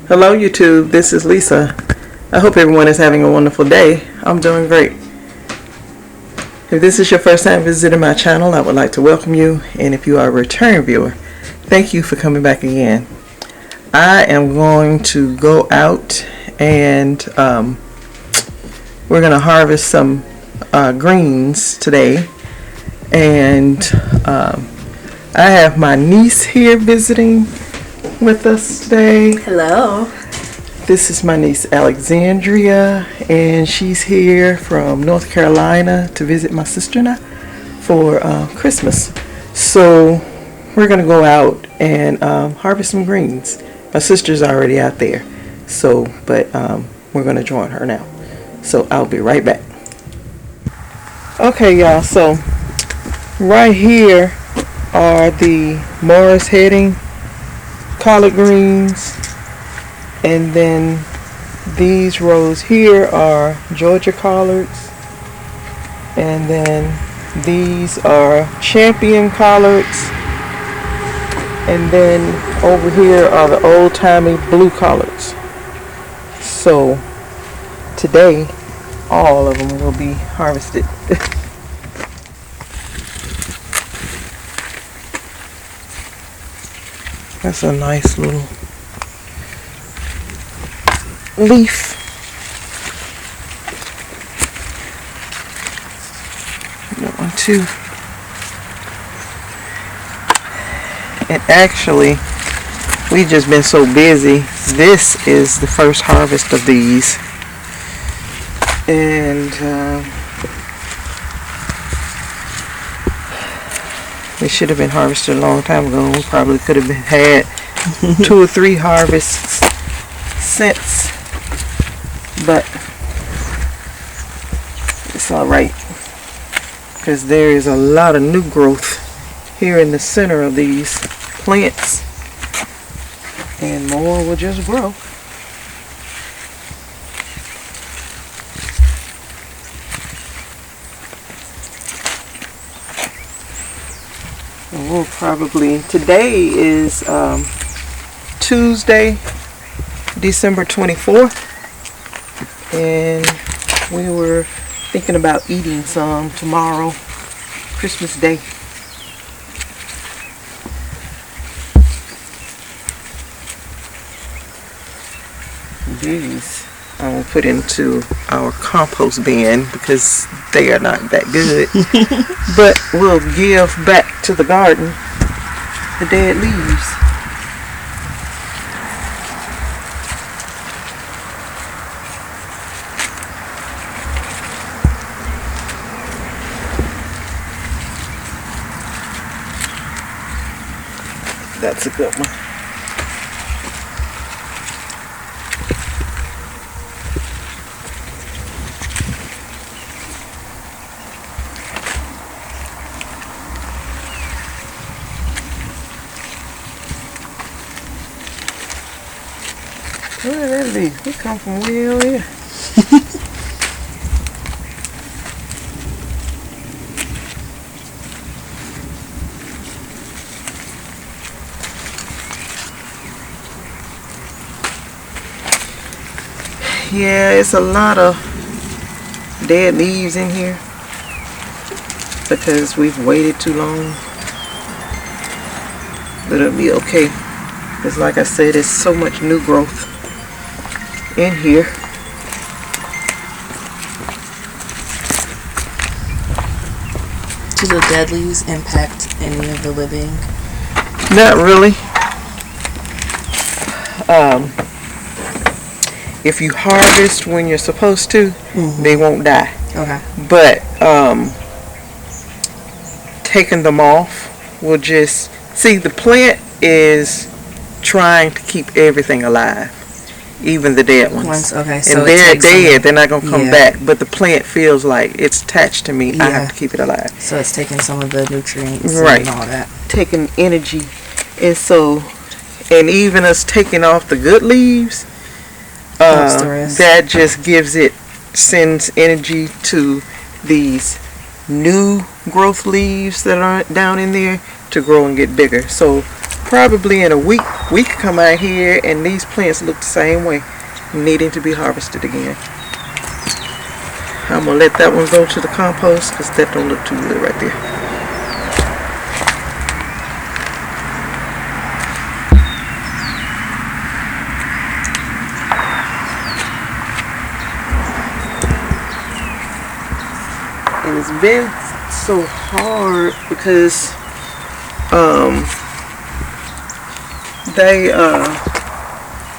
Hello YouTube, this is Lisa. I hope everyone is having a wonderful day. I'm doing great. If this is your first time visiting my channel, I would like to welcome you, and if you are a return viewer, thank you for coming back again. I am going to go out and we're going to harvest some greens today, and I have my niece here visiting with us today. Hello. This is my niece Alexandria, and she's here from North Carolina to visit my sister and I for Christmas. So we're gonna go out and harvest some greens. My sister's already out there, so but we're gonna join her now. So I'll be right back. Okay, y'all. So right here are the Morris heading collard greens, and then these rows here are Georgia collards, and then these are champion collards, and then over here are the old-timey blue collards. So today all of them will be harvested. That's a nice little leaf. That one too. And actually, we've just been so busy. This is the first harvest of these. And they should have been harvested a long time ago. We probably could have had 2 or 3 harvests since, but it's alright, because there is a lot of new growth here in the center of these plants, and more will just grow. We'll probably, today is Tuesday, December 24th, and we were thinking about eating some tomorrow, Christmas Day. These I will put into our compost bin because they are not that good. But we'll give back to the garden the dead leaves. That's a good one. Where did that leaf? It come from way over here. Yeah, it's a lot of dead leaves in here because we've waited too long. But it'll be okay, because like I said, there's so much new growth in here. Do the dead leaves impact any of the living? Not really. If you harvest when you're supposed to, they won't die. Okay. But taking them off will just, see, the plant is trying to keep everything alive, even the dead ones. Okay, so and they're dead, they're not going to come back, but the plant feels like it's attached to me. I have to keep it alive. So it's taking some of the nutrients and all that. Taking energy. And so, and even us taking off the good leaves, that just gives it, sends energy to these new growth leaves that are down in there to grow and get bigger. So probably in a week, we could come out here and these plants look the same way, needing to be harvested again. I'm gonna let that one go to the compost because that don't look too good right there. And it's been so hard because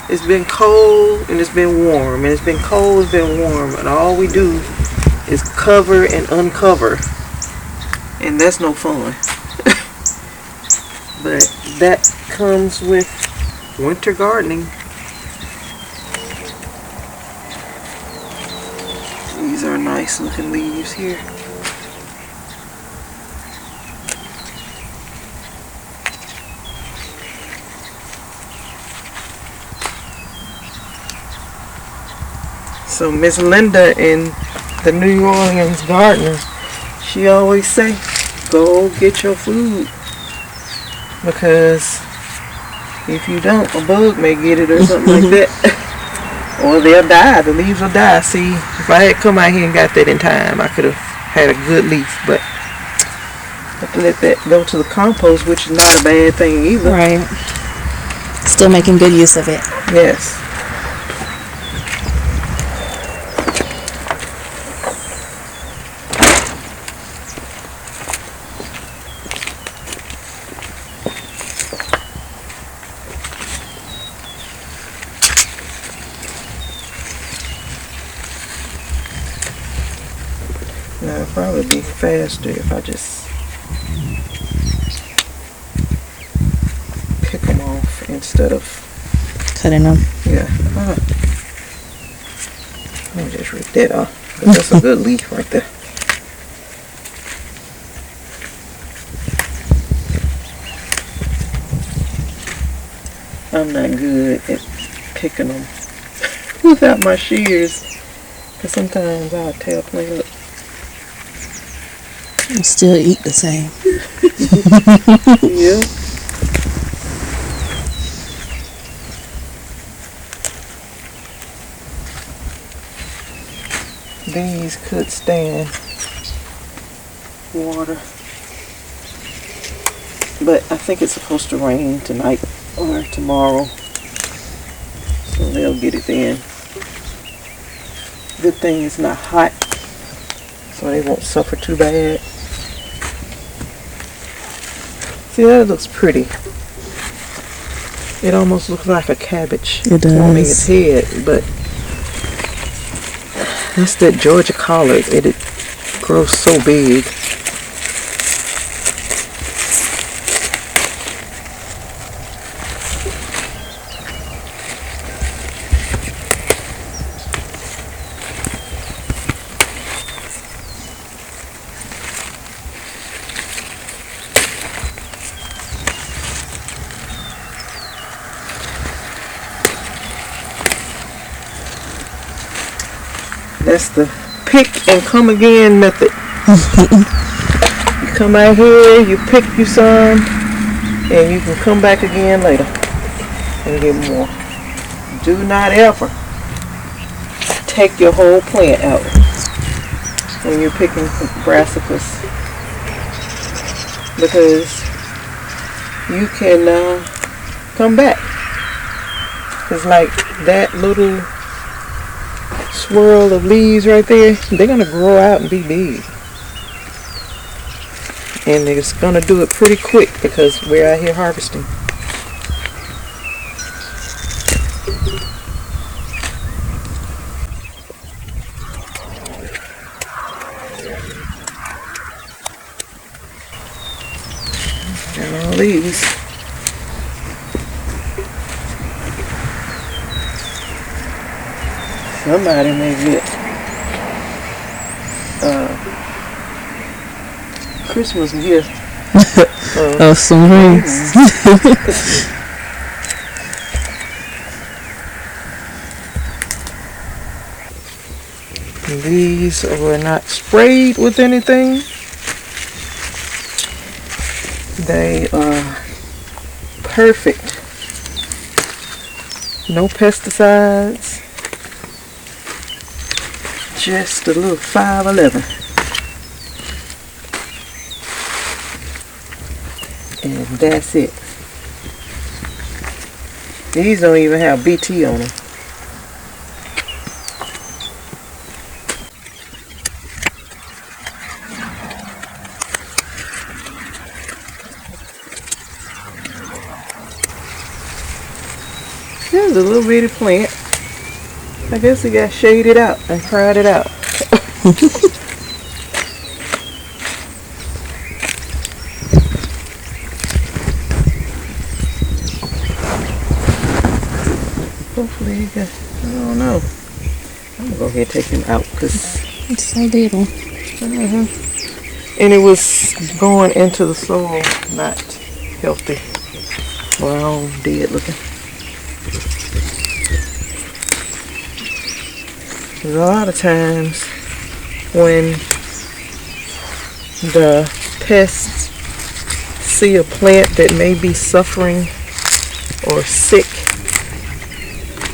it's been cold and it's been warm, and it's been cold, it's been warm, and all we do is cover and uncover, and that's no fun. But that comes with winter gardening. These are nice looking leaves here. So Miss Linda in the New Orleans gardener, she always say, go get your food, because if you don't, a bug may get it or something like that. Or they'll die, the leaves will die. See, if I had come out here and got that in time, I could have had a good leaf, but I have to let that go to the compost, which is not a bad thing either. Right. Still making good use of it. Yes. Now it'll probably be faster if I just pick them off instead of cutting them. Yeah. Let me just rip that off. That's a good leaf right there. I'm not good at picking them without my shears, because sometimes I'll tear plant up. And still eat the same. Yeah. These could stand water, but I think it's supposed to rain tonight or tomorrow, so they'll get it in. Good thing it's not hot, so they won't suffer too bad. See, that looks pretty. It almost looks like a cabbage. It does. On its head, but that's that Georgia collard. It grows so big. That's the pick and come again method. You come out here, you pick you some, and you can come back again later and get more. Do not ever take your whole plant out when you're picking brassicas, because you can come back. It's like that little swirl of leaves right there, they're gonna grow out and be big, and it's gonna do it pretty quick because we're out here harvesting. And all these. Somebody may get Christmas gift. Some rings. These were not sprayed with anything. They are perfect. No pesticides. Just a little 511. And that's it. These don't even have BT on them. There's a little bitty plant. I guess it got shaded out and crowded out. Hopefully it got, I don't know. I'm gonna go ahead and take him out because It's so little. And it was going into the soil, not healthy. Well, all dead looking. There's a lot of times when the pests see a plant that may be suffering or sick,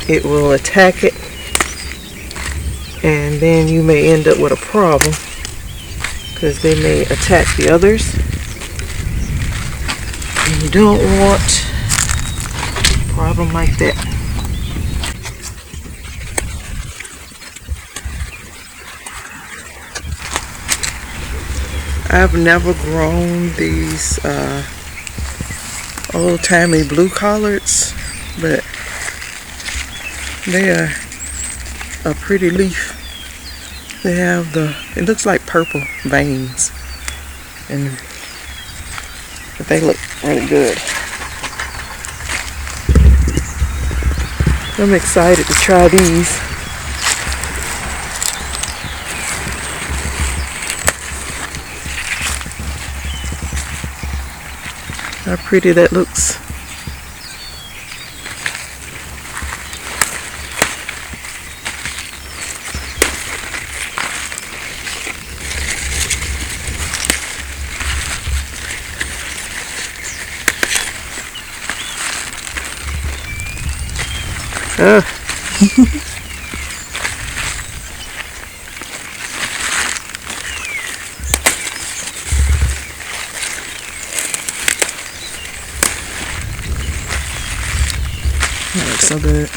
it will attack it, and then you may end up with a problem because they may attack the others. And you don't want a problem like that. I've never grown these old-timey blue collards, but they are a pretty leaf. They have it looks like purple veins, but they look really good. I'm excited to try these. How pretty that looks. That looks so good.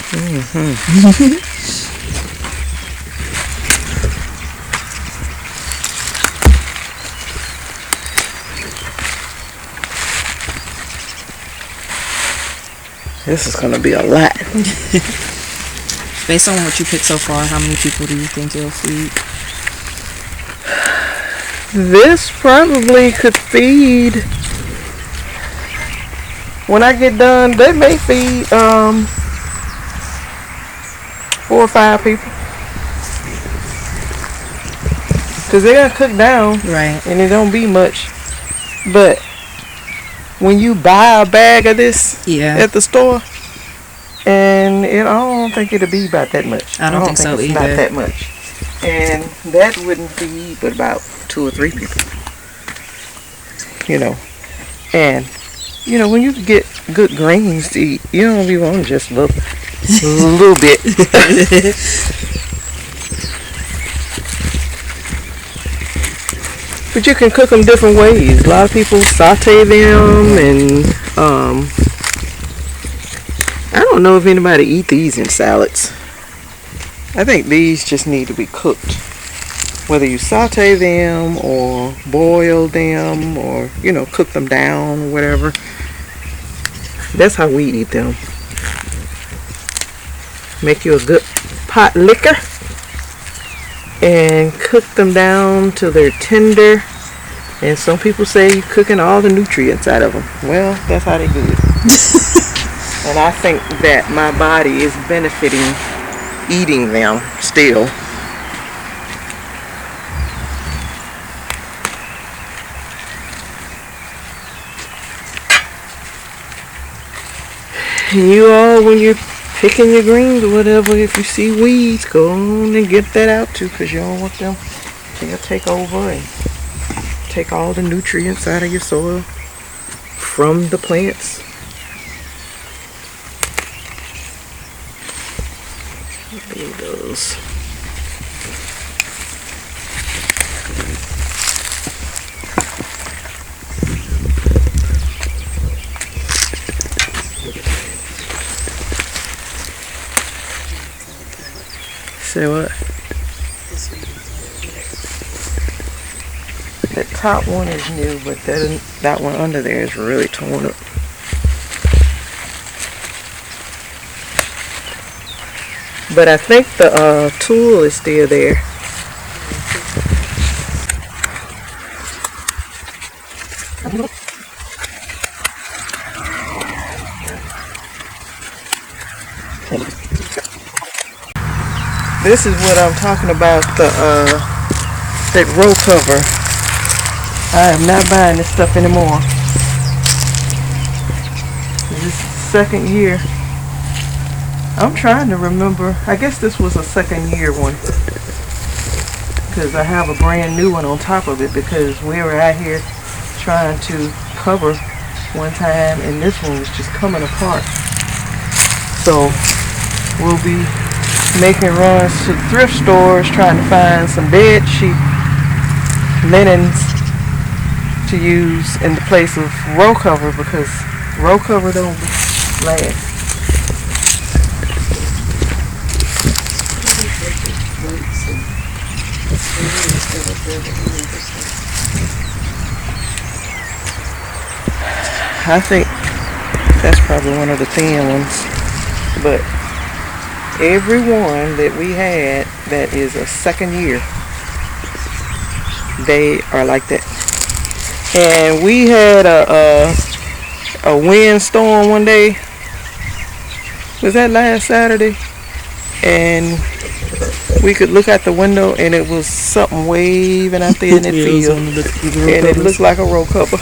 This is going to be a lot. Based on what you picked so far, how many people do you think you'll feed? This probably could feed, when I get done, they may feed 4 or 5 people. Because they got cooked down. Right. And it don't be much. But when you buy a bag of this at the store, and I don't think it'll be about that much. I don't think so it's either. Not that much. And that wouldn't feed but about 2 or 3 people. You know. And, you know, when you get good greens to eat, you don't be wanting just a little bit. But you can cook them different ways. A lot of people saute them, and I don't know if anybody eat these in salads. I think these just need to be cooked. Whether you saute them or boil them or, you know, cook them down or whatever. That's how we eat them. Make you a good pot liquor and cook them down till they're tender. And some people say you're cooking all the nutrients out of them. Well, that's how they do it. And I think that my body is benefiting eating them still. And you all, when you're picking your greens or whatever, if you see weeds, go on and get that out too, because you don't want them to take over and take all the nutrients out of your soil from the plants. There he goes. Say what? That top one is new, but that one under there is really torn up. But I think the tool is still there. This is what I'm talking about, that row cover. I am not buying this stuff anymore. This is the second year. I'm trying to remember. I guess this was a second year one. Because I have a brand new one on top of it, because we were out here trying to cover one time and this one was just coming apart. So we'll be making runs to thrift stores trying to find some bed sheet linens to use in the place of row cover, because row cover don't last. I think that's probably one of the thin ones, but every one that we had that is a second year, they are like that. And we had a windstorm one day. Was that last Saturday? And we could look out the window and it was something waving out there in that field, and it looked like a row cover.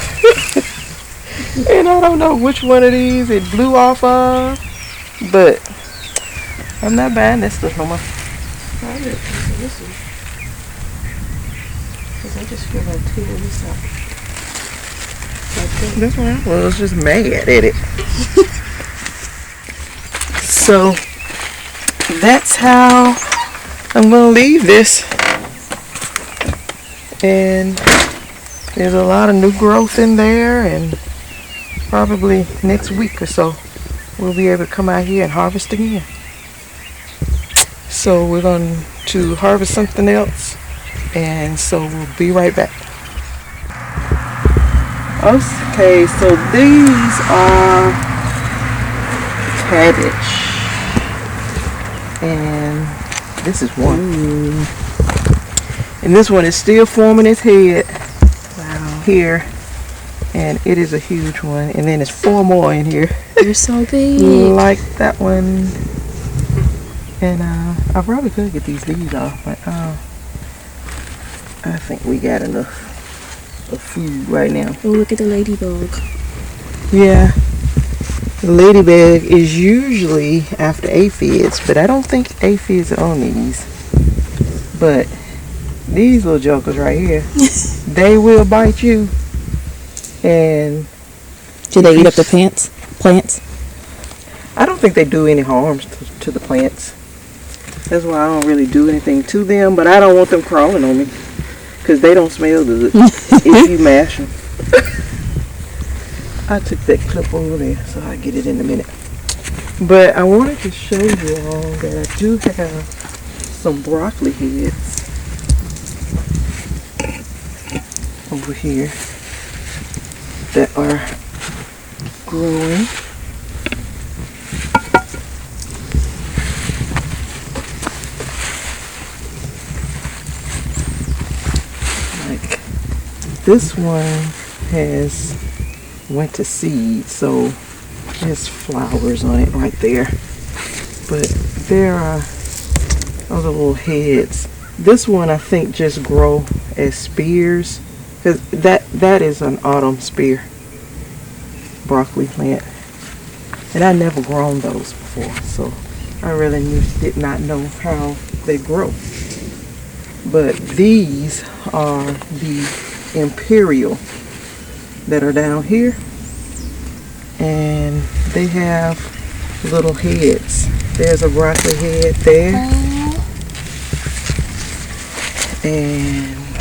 And I don't know which one of these it blew off of, but I'm not buying that stuff no more. I just feel like tearing this out. That's why I was just mad at it. So that's how I'm gonna leave this. And there's a lot of new growth in there, and probably next week or so we'll be able to come out here and harvest again. So we're going to harvest something else, and so we'll be right back. Okay, so these are cabbage, and this is one. And this one is still forming its head. Wow. Here, and it is a huge one, and then there's 4 more in here. They're so big. Like that one. And I probably could get these leaves off, but I think we got enough of food right now. Oh, look at the ladybug. Yeah, the ladybug is usually after aphids, but I don't think aphids are on these. But these little jokers right here, they will bite you. And do they eat up the plants? I don't think they do any harm to the plants. That's why I don't really do anything to them, but I don't want them crawling on me, because they don't smell good if you mash them. I took that clip over there, so I'll get it in a minute. But I wanted to show you all that I do have some broccoli heads over here that are growing. Like this one has went to seed, so there's flowers on it right there. But there are other little heads. This one I think just grow as spears, because that is an autumn spear broccoli plant, and I never grown those before, so I really did not know how they grow. But these are the imperial that are down here, and they have little heads. There's a broccoli head there. And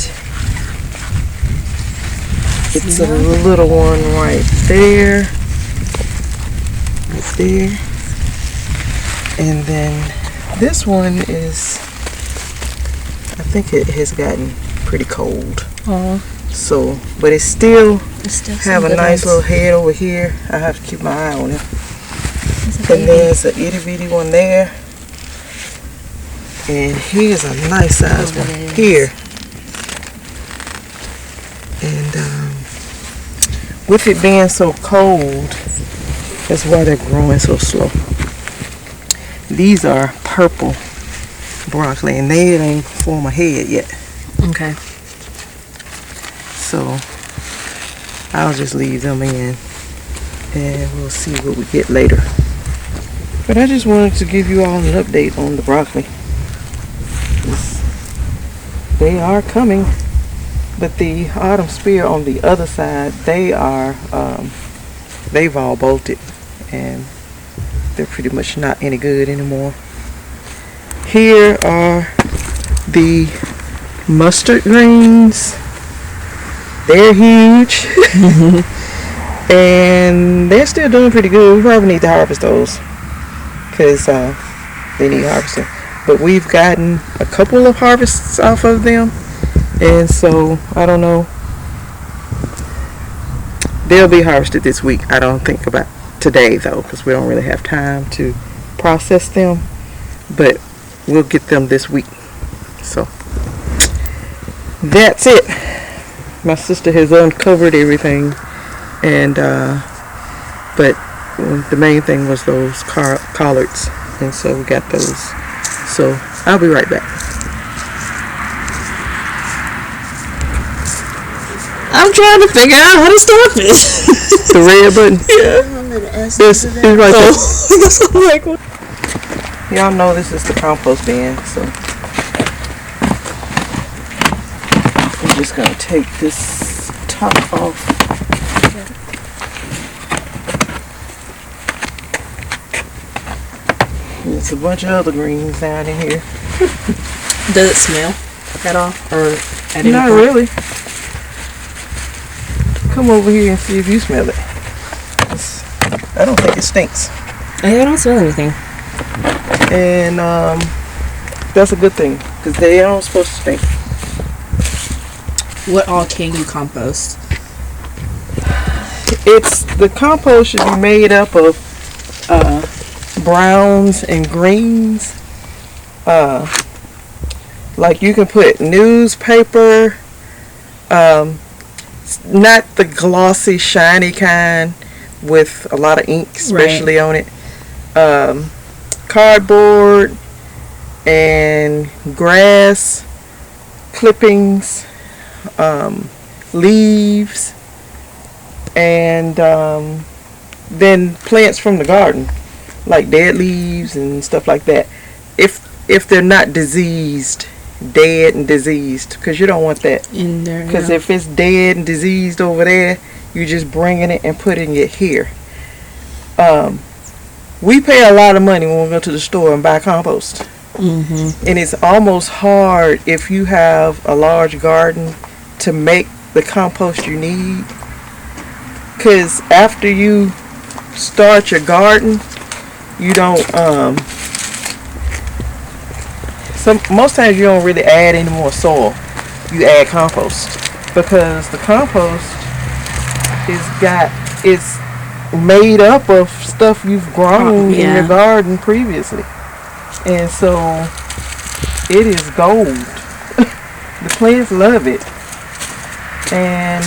it's a little one right there. Right there. And then this one is, I think it has gotten pretty cold. So, but it's still have a nice little head over here. I have to keep my eye on it. And there's an itty bitty one there. And here's a nice size one here. And with it being so cold, that's why they're growing so slow. These are purple broccoli, and they ain't form a head yet. Okay. So I'll just leave them in, and we'll see what we get later. But I just wanted to give you all an update on the broccoli. They are coming, but the autumn spear on the other side, they are they've all bolted, and they're pretty much not any good anymore. Here are the mustard greens. They're huge. And they're still doing pretty good. We probably need to harvest those because they need harvesting. But we've gotten a couple of harvests off of them, and so I don't know. They'll be harvested this week. I don't think about today though, because we don't really have time to process them, but we'll get them this week. So that's it. My sister has uncovered everything, and but the main thing was those collards, and so we got those. So I'll be right back. I'm trying to figure out how to start this. The red button? Yeah. It's right there. That's like what? Y'all know this is the compost bin, so I'm just gonna take this top off. There's a bunch of other greens down in here. Does it smell at all? Or at any Not point? really. Come over here and see if you smell it. I don't think it stinks. I don't smell anything. And that's a good thing, because they aren't supposed to stink. What all can you compost? The compost should be made up of browns and greens. Like you can put newspaper, not the glossy shiny kind with a lot of ink especially on it, cardboard and grass clippings, leaves, and then plants from the garden, like dead leaves and stuff like that, if they're not diseased, dead and diseased, because you don't want that In there. because if it's dead and diseased over there, you're just bringing it and putting it here. We pay a lot of money when we go to the store and buy compost. Mm-hmm. And it's almost hard if you have a large garden to make the compost you need, because after you start your garden, you don't most times you don't really add any more soil. You add compost, because the compost is made up of stuff you've grown in your garden previously, and so it is gold. The plants love it, and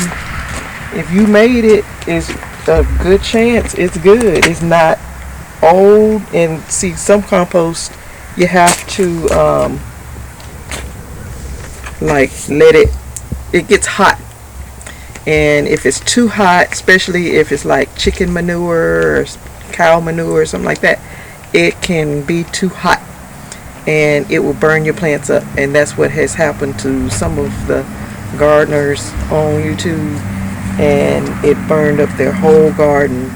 if you made it, it's a good chance it's good. It's not old. And see, some compost you have to like let it gets hot, and if it's too hot, especially if it's like chicken manure or cow manure or something like that, it can be too hot and it will burn your plants up. And that's what has happened to some of the gardeners on YouTube, and it burned up their whole garden.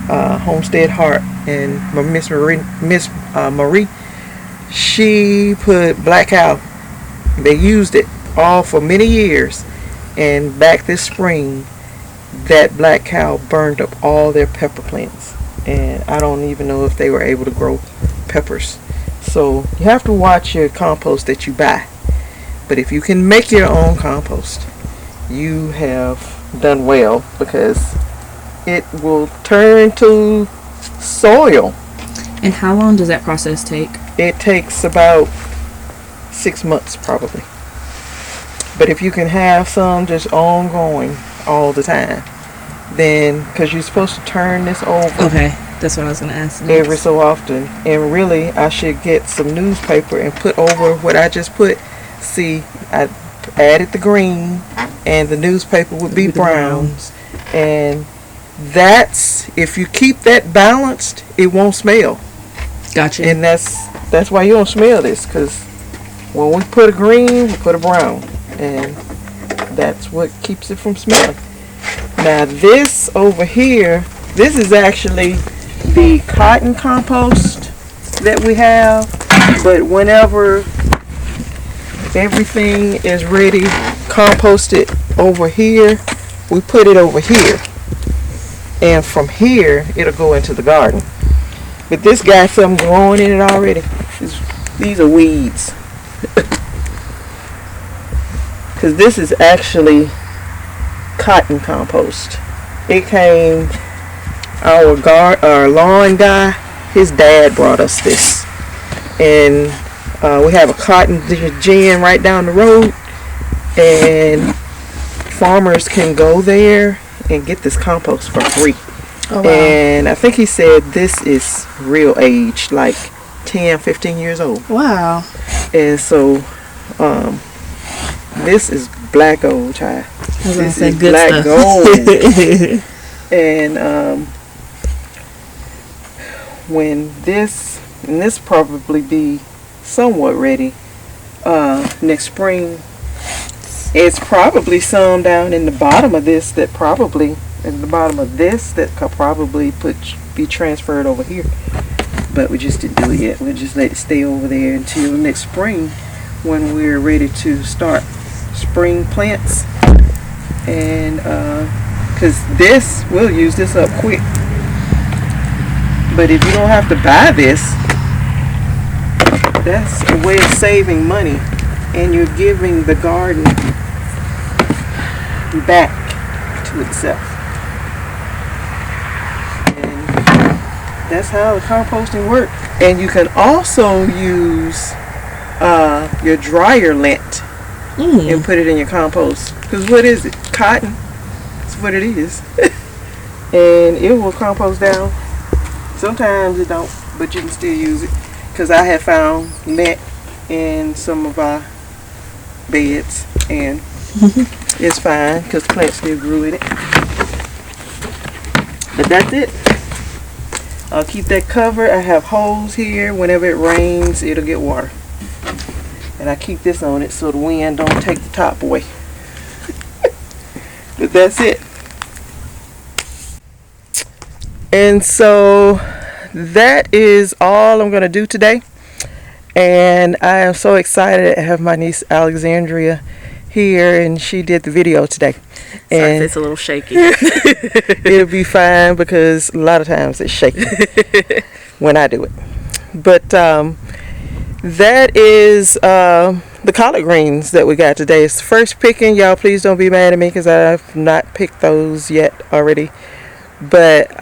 Homestead Heart and Miss Marie, she put black cow. They used it all for many years, and back this spring that black cow burned up all their pepper plants, and I don't even know if they were able to grow peppers. So you have to watch your compost that you buy. But if you can make your own compost, you have done well, because it will turn to soil. And how long does that process take? It takes about 6 months probably. But if you can have some just ongoing all the time, then, because you're supposed to turn this over. Okay, that's what I was going to ask next. Every so often. And really, I should get some newspaper and put over what I just put. See, I added the green, and the newspaper would be browns. And that's, if you keep that balanced, it won't smell. Gotcha. And that's why you don't smell this, because when we put a green, we put a brown, and that's what keeps it from smelling. Now this over here, this is actually the cotton compost that we have, but whenever everything is ready, composted over here, we put it over here, and from here it'll go into the garden. But this got something growing in it already. These are weeds. Because this is actually cotton compost. It came, our lawn guy, his dad brought us this. And we have a cotton gin right down the road. And farmers can go there and get this compost for free. Oh, wow. And I think he said this is real age, like 10, 15 years old. Wow. And so, this is black gold, child. This is good black stuff. Gold. And when this probably be somewhat ready next spring, it's probably some down in the bottom of this that probably could probably be transferred over here. But we just didn't do it yet. We'll just let it stay over there until next spring, when we're ready to start spring plants. And because we'll use this up quick. But if you don't have to buy this, that's a way of saving money, and you're giving the garden back to itself. That's how the composting works. And you can also use your dryer lint and put it in your compost. Because what is it? Cotton. That's what it is. And it will compost down. Sometimes it don't, but you can still use it. Because I have found lint in some of our beds, and it's fine because the plant still grew in it. But that's it. I'll keep that covered. I have holes here. Whenever it rains, it'll get water. And I keep this on it so the wind don't take the top away. But that's it. And so that is all I'm going to do today. And I am so excited to have my niece Alexandria here, and she did the video today. Sorry if it's a little shaky. It'll be fine, because a lot of times it's shaky when I do it. But that is the collard greens that we got today. It's the first picking. Y'all please don't be mad at me, because I've not picked those yet already. But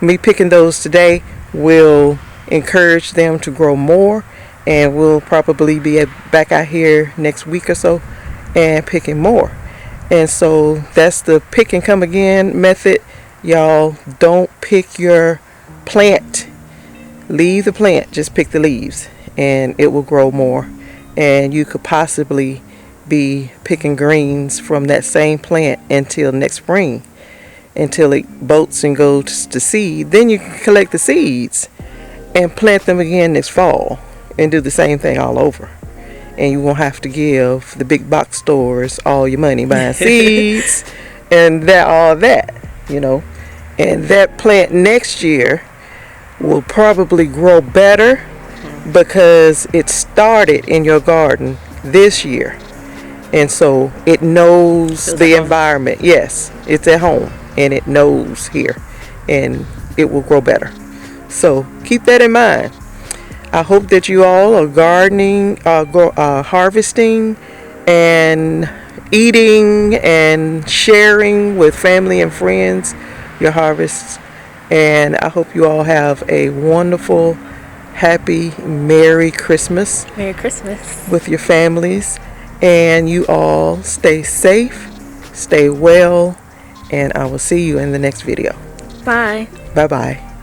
me picking those today will encourage them to grow more, and we'll probably be back out here next week or so and picking more. And so that's the pick and come again method. Y'all don't pick your plant, leave the plant, just pick the leaves, and it will grow more. And you could possibly be picking greens from that same plant until next spring, until it bolts and goes to seed. Then you can collect the seeds and plant them again next fall and do the same thing all over. And you won't have to give the big box stores all your money buying seeds and all that, you know. And that plant next year will probably grow better because it started in your garden this year. And so it knows Feels the at home. environment. Yes, it's at home and it knows here, and it will grow better. So keep that in mind. I hope that you all are gardening, harvesting, and eating and sharing with family and friends your harvests. And I hope you all have a wonderful, happy, Merry Christmas Merry Christmas. with your families. And you all stay safe, stay well, and I will see you in the next video. Bye. Bye-bye.